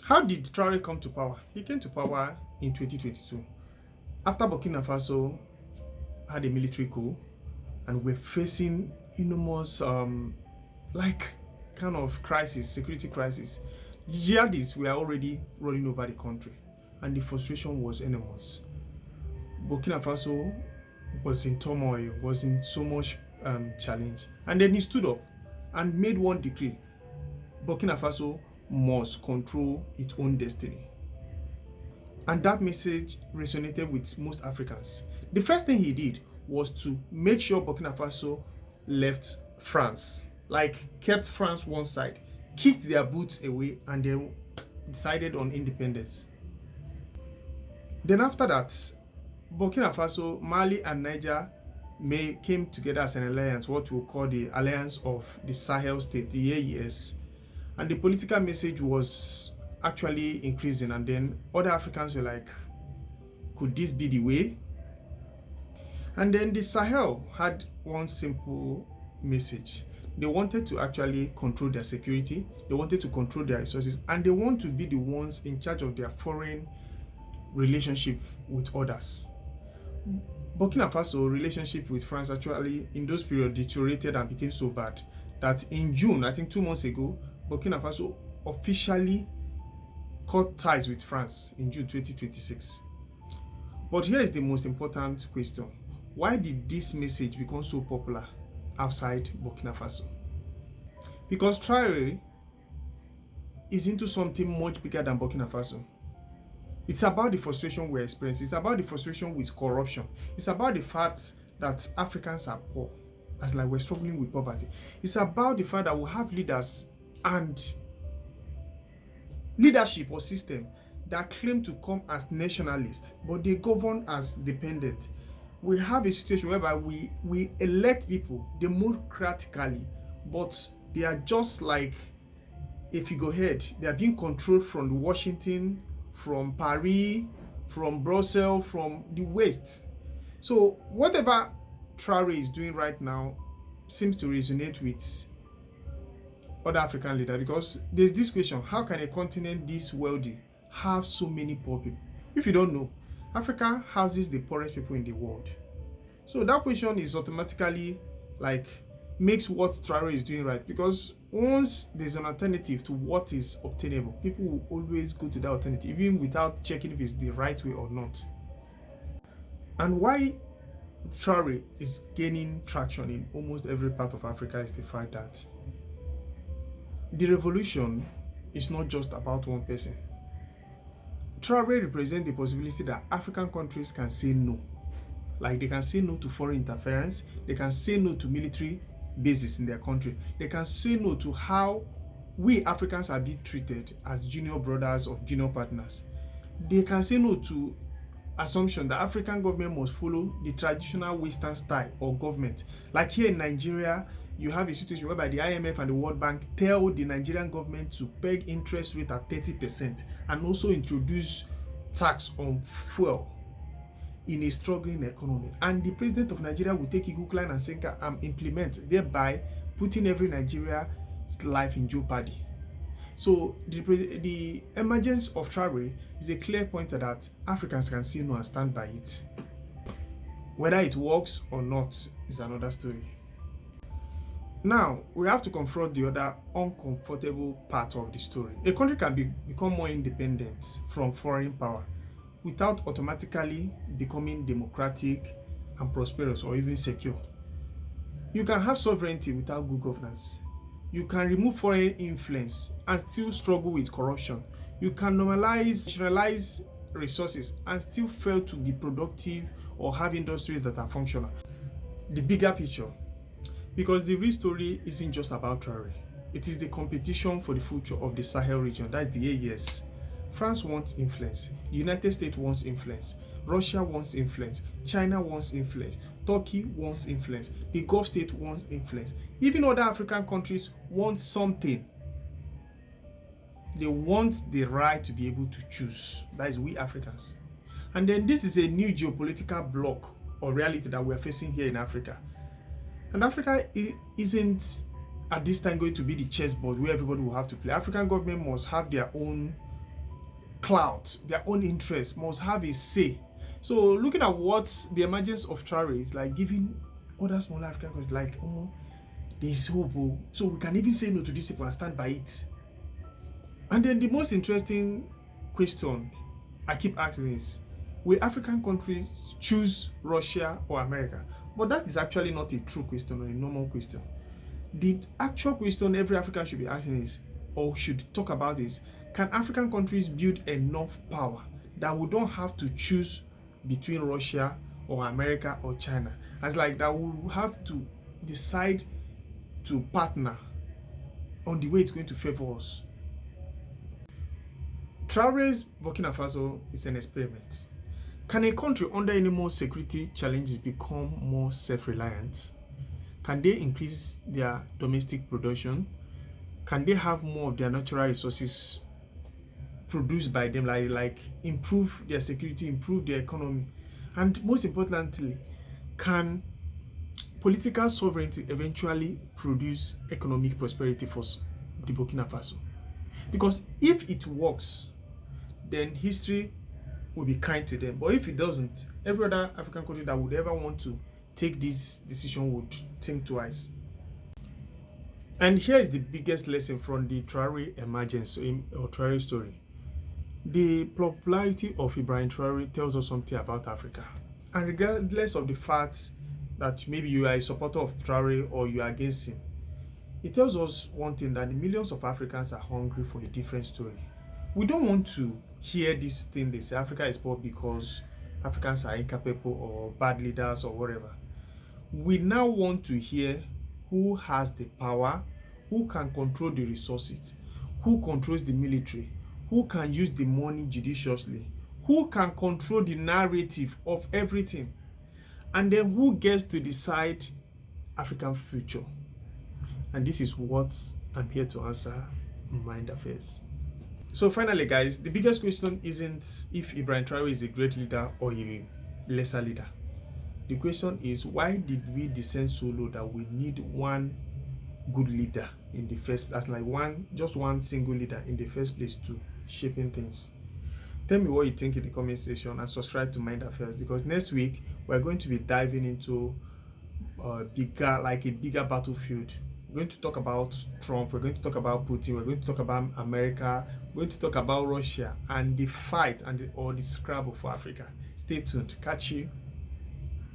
How did Traoré come to power? He came to power in 2022 after Burkina Faso had a military coup and we're facing enormous like kind of crisis, security crisis. The jihadists were already rolling over the country and the frustration was enormous. Burkina Faso was in turmoil, was in so much challenge, and then he stood up and made one decree: Burkina Faso must control its own destiny. And that message resonated with most Africans. The first thing he did was to make sure Burkina Faso left France, like kept France one side, kicked their boots away, and then decided on independence. Then after that, Burkina Faso, Mali, and Niger came together as an alliance, what we call the Alliance of the Sahel States, the AES. And the political message was actually increasing, and then other Africans were like, could this be the way? And then the Sahel had one simple message. They wanted to actually control their security, they wanted to control their resources, and they want to be the ones in charge of their foreign relationship with others. Burkina Faso relationship with France actually in those periods deteriorated and became so bad that in June, I think 2 months ago, Burkina Faso officially cut ties with France in June 2026. But here is the most important question. Why did this message become so popular outside Burkina Faso? Because Traoré is into something much bigger than Burkina Faso. It's about the frustration we're experiencing. It's about the frustration with corruption. It's about the fact that Africans are poor, as like we're struggling with poverty. It's about the fact that we have leaders and leadership or system that claim to come as nationalists, but they govern as dependent. We have a situation whereby we elect people democratically, but they are just like a figurehead. They are being controlled from Washington, from Paris, from Brussels, from the West. So whatever Traoré is doing right now seems to resonate with other African leaders, because there's this question: how can a continent this wealthy have so many poor people? If you don't know, Africa houses the poorest people in the world. So that question is automatically like makes what Traoré is doing right, because once there's an alternative to what is obtainable, people will always go to that alternative even without checking if it's the right way or not. And why Traoré is gaining traction in almost every part of Africa is the fact that the revolution is not just about one person. Traoré represents the possibility that African countries can say no. Like they can say no to foreign interference, they can say no to military bases in their country, they can say no to how we Africans are being treated as junior brothers or junior partners. They can say no to assumption that African government must follow the traditional Western style or government. Like here in Nigeria, you have a situation whereby the IMF and the World Bank tell the Nigerian government to peg interest rate at 30% and also introduce tax on fuel in a struggling economy. And the president of Nigeria will take equal line and sinker and implement, thereby putting every Nigeria's life in jeopardy. So the emergence of Traoré is a clear pointer that Africans can see no and stand by it. Whether it works or not is another story. Now, we have to confront the other uncomfortable part of the story. A country can become more independent from foreign power without automatically becoming democratic and prosperous or even secure. You can have sovereignty without good governance. You can remove foreign influence and still struggle with corruption. You can nationalize resources and still fail to be productive or have industries that are functional. The bigger picture, because the real story isn't just about Traoré. It is the competition for the future of the Sahel region, that's the AES. France wants influence, the United States wants influence, Russia wants influence, China wants influence, Turkey wants influence, the Gulf states want influence. Even other African countries want something. They want the right to be able to choose. That is we Africans. And then this is a new geopolitical block or reality that we are facing here in Africa. And Africa isn't at this time going to be the chessboard where everybody will have to play. African government must have their own clout, their own interests, must have a say. So looking at what the emergence of Traoré is like, giving other small African countries like, oh, there's hope, oh, so we can even say no to this people and stand by it. And then the most interesting question I keep asking is, will African countries choose Russia or America? But that is actually not a true question or a normal question. The actual question every African should be asking is, or should talk about is, can African countries build enough power that we don't have to choose between Russia or America or China? As like that we have to decide to partner on the way it's going to favor us. Traoré's Burkina Faso is an experiment. Can a country under any more security challenges become more self-reliant? Can they increase their domestic production? Can they have more of their natural resources produced by them, like improve their security, improve their economy? And most importantly, can political sovereignty eventually produce economic prosperity for the Burkina Faso? Because if it works, then history will be kind to them. But if it doesn't, every other African country that would ever want to take this decision would think twice. And here is the biggest lesson from the Traoré emergence or Traoré story. The popularity of Ibrahim Traoré tells us something about Africa. And regardless of the fact that maybe you are a supporter of Traoré or you are against him, it tells us one thing, that the millions of Africans are hungry for a different story. We don't want to hear this thing they say Africa is poor because Africans are incapable or bad leaders or whatever. We now want to hear who has the power, who can control the resources, who controls the military, who can use the money judiciously, who can control the narrative of everything, and then who gets to decide African future. And this is what I'm here to answer in Mind Affairs. So finally, guys, the biggest question isn't if Ibrahim Traoré is a great leader or a lesser leader. The question is, why did we descend so low that we need one good leader in the first place, like just one single leader in the first place to shaping things? Tell me what you think in the comment section and subscribe to Mind Affairs, because next week we're going to be diving into a bigger battlefield. We're going to talk about Trump, we're going to talk about Putin, we're going to talk about America, we're going to talk about Russia and the fight or the scrabble for Africa. Stay tuned. Catch you